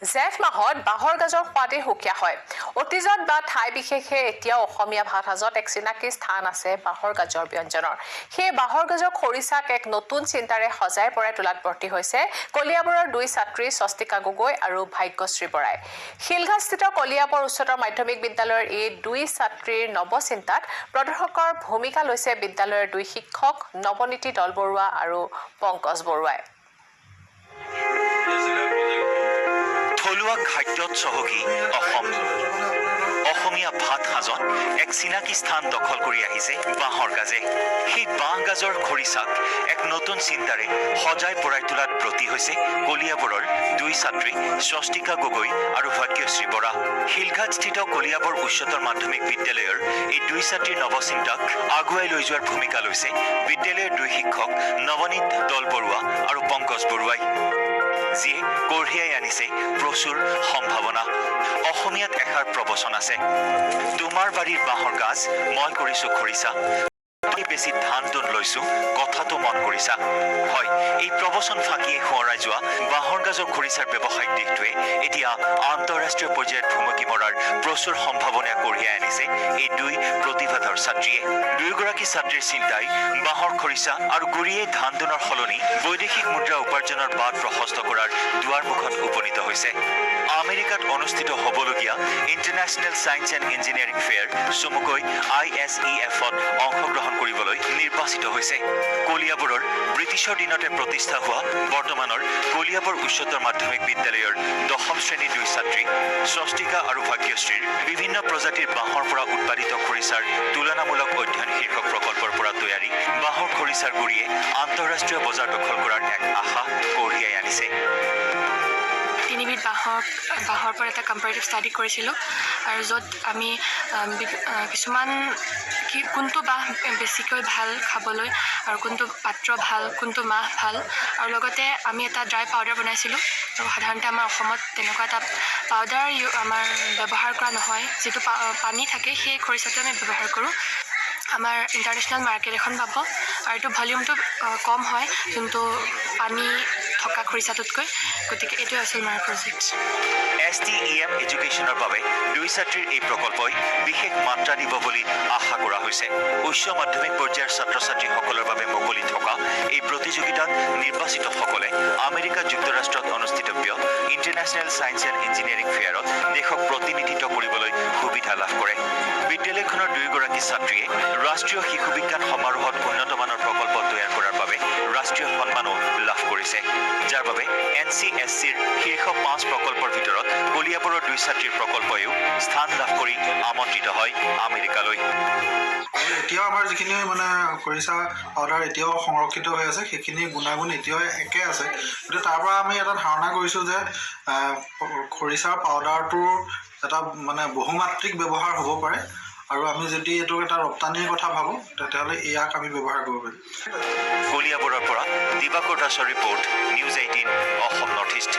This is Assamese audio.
জেঠ মাহত বাঁহৰ গাজৰ সোৱাদেই সুকীয়া হয়। অতীজত বা ঠাই বিশেষে এতিয়াও অসমীয়া ভাত সাজত এক চিনাকি স্থান আছে বাঁহৰ গাজৰ ব্যঞ্জনৰ। সেই বাঁহৰ গাজৰ খৰিচাক এক নতুন চিন্তাৰে সজাই পৰাই তোলাত বৰ্তি হৈছে কলিয়াবৰৰ দুই ছাত্ৰী স্বস্তিকা গগৈ আৰু ভাগ্যশ্ৰী বৰাই। শিলঘাটস্থিত কলিয়াবৰ উচ্চতৰ মাধ্যমিক বিদ্যালয়ৰ এই দুই ছাত্ৰীৰ নৱচিন্তাত প্ৰদৰ্শকৰ ভূমিকা লৈছে বিদ্যালয়ৰ দুই শিক্ষক নৱনীতি দলবৰুৱা আৰু পংকজ বৰুৱাই। থলুৱা খাদ্যত চহকী অসম। অসমীয়া ভাত সাজত এক চিনাকি স্থান দখল কৰি আহিছে বাঁহৰ গাজে। সেই বাঁহ গাজৰ খৰিচাক এক নতুন চিন্তাৰে সজাই পৰাই তোলাত ব্ৰতী হৈছে কলিয়াবৰৰ দুই ছাত্ৰী স্বস্তিকা গগৈ আৰু ভাগ্যশ্ৰী বৰা। শিলঘাটস্থিত কলিয়াবৰ উচ্চতৰ মাধ্যমিক বিদ্যালয়ৰ এই দুই ছাত্ৰীৰ নৱচিন্তাক আগুৱাই লৈ যোৱাৰ ভূমিকা লৈছে বিদ্যালয়ৰ দুই শিক্ষক নৱনীত দলবৰুৱা আৰু পংকজ বৰুৱাই, যিয়ে কঢ়িয়াই আনিছে প্ৰচুৰ সম্ভাৱনা। অসমীয়াত এষাৰ প্ৰবচন আছে, তোমাৰ বাৰীৰ বাঁহৰ গাজ মই কৰিছো খৰিচা, বেছি ধান দুন লৈছো কথাটো মন কৰিছা। হয়, এই প্ৰবচন ফাঁকিয়ে সোঁৱৰাই যোৱা বাঁহৰ গাজৰ খৰিচাৰ ব্যৱসায়িক দিশটোৱে এতিয়া আন্তঃৰাষ্ট্ৰীয় পৰ্যায়ত ভুমুকি মৰাৰ প্ৰচুৰ সম্ভাৱনা কঢ়িয়াই আনিছে এই দুই প্ৰতিভাধৰ ছাত্ৰীয়ে। দুয়োগৰাকী ছাত্ৰীৰ চিন্তাই বাঁহৰ খৰিচা আৰু গুৰিয়ে ধান দুনৰ সলনি বৈদেশিক মুদ্ৰা উপাৰ্জনৰ বাট প্ৰশস্ত কৰাৰ দুৱাৰমুখত উপনীত হৈছে। আমেৰিকাত অনুষ্ঠিত হ'বলগীয়া international science and engineering fair চমুকৈ ISEF-ত অংশগ্ৰহণ কৰিবলৈ নিৰ্বাচিত হৈছে। কলিয়াবৰৰ ব্ৰিটিছৰ দিনতে প্ৰতিষ্ঠা হোৱা বৰ্তমানৰ কলিয়াবৰ উচ্চতৰ মাধ্যমিক বিদ্যালয়ৰ 10ম শ্ৰেণীৰ দুই ছাত্ৰী স্বস্তিকা আৰু ভাগ্যশ্ৰীৰ বিভিন্ন প্ৰজাতিৰ বাঁহৰ পৰা উৎপাদিত খৰিচাৰ তুলনামূলক অধ্যয়ন শীৰ্ষক প্ৰকল্পৰ পৰা তৈয়াৰী বাঁহৰ খৰিচাৰ গুৰিয়ে আন্তঃৰাষ্ট্ৰীয় বজাৰ দখল কৰাৰ এক আশা কঢ়িয়াই আনিছে। তিনিবিধ বাঁহৰ পৰা এটা কম্পাৰেটিভ ষ্টাডি কৰিছিলোঁ, আৰু য'ত আমি কিছুমান কোনটো বাঁহ বেছিকৈ ভাল খাবলৈ আৰু কোনটো পাত্ৰ ভাল, কোনটো মাহ ভাল, আৰু লগতে আমি এটা ড্ৰাই পাউডাৰ বনাইছিলোঁ। আৰু সাধাৰণতে আমাৰ অসমত তেনেকুৱা এটা পাউডাৰ আমাৰ ব্যৱহাৰ কৰা নহয়, যিটো পানী থাকে সেই খৰিচাটো আমি ব্যৱহাৰ কৰোঁ। আমাৰ ইণ্টাৰনেশ্যনেল মাৰ্কেট এখন পাব, আৰু এইটো ভলিউমটো কম হয় যোনটো পানী থকা খৰিচাটোতকৈ। গতিকে এইটোৱে আছিল আমাৰ প্ৰজেক্ট। STEM এডুকেশ্যনৰ বাবে দুই ছাত্ৰীৰ এই প্ৰকল্পই বিশেষ মাত্ৰা দিব বুলি আশা কৰা হৈছে। উচ্চ মাধ্যমিক পৰ্যায়ৰ ছাত্ৰ ছাত্ৰীসকলৰ বাবে মুকলি থকা এই প্ৰতিযোগিতাত নিৰ্বাচিতসকলে আমেৰিকা যুক্তৰাষ্ট্ৰত অনুষ্ঠিতব্য ইণ্টাৰনেশ্যনেল ছায়েন্স এণ্ড ইঞ্জিনিয়াৰিং ফেয়াৰত দেশক প্ৰতিনিধিত্ব কৰিবলৈ সুবিধা লাভ কৰে। বিদ্যালয়খনৰ দুয়োগৰাকী ছাত্ৰীয়ে ৰাষ্ট্ৰীয় শিশু বিজ্ঞান সমাৰোহত উন্নতমানৰ প্ৰকল্প তৈয়াৰ কৰাৰ বাবে ৰাষ্ট্ৰীয় সন্মানো লাভ কৰিছে, যাৰ বাবে NCSCৰ শীৰ্ষ 5 প্ৰকল্পৰ ভিতৰত কলিয়াবৰৰ দুই ছাত্ৰীৰ প্ৰকল্পইও স্থান লাভ কৰি আমন্ত্ৰিত হয় আমেৰিকালৈ। এতিয়াও আমাৰ যিখিনি খৰিচা পাউডাৰ এতিয়াও সংৰক্ষিত হৈ আছে, সেইখিনি গুণাগুণ এতিয়াও একে আছে। গতিকে তাৰ পৰা আমি এটা ধাৰণা কৰিছোঁ যে খৰিচাৰ পাউডাৰটোৰ এটা বহুমাত্ৰিক ব্যৱহাৰ হ'ব পাৰে, আৰু আমি যদি এইটো এটা ৰপ্তানিৰ কথা ভাবোঁ তেতিয়াহ'লে ইয়াক আমি ব্যৱহাৰ কৰিব পাৰিম। কলিয়াবৰৰ পৰা দিবাকৰ দাসৰ report, news 18 Assam north east.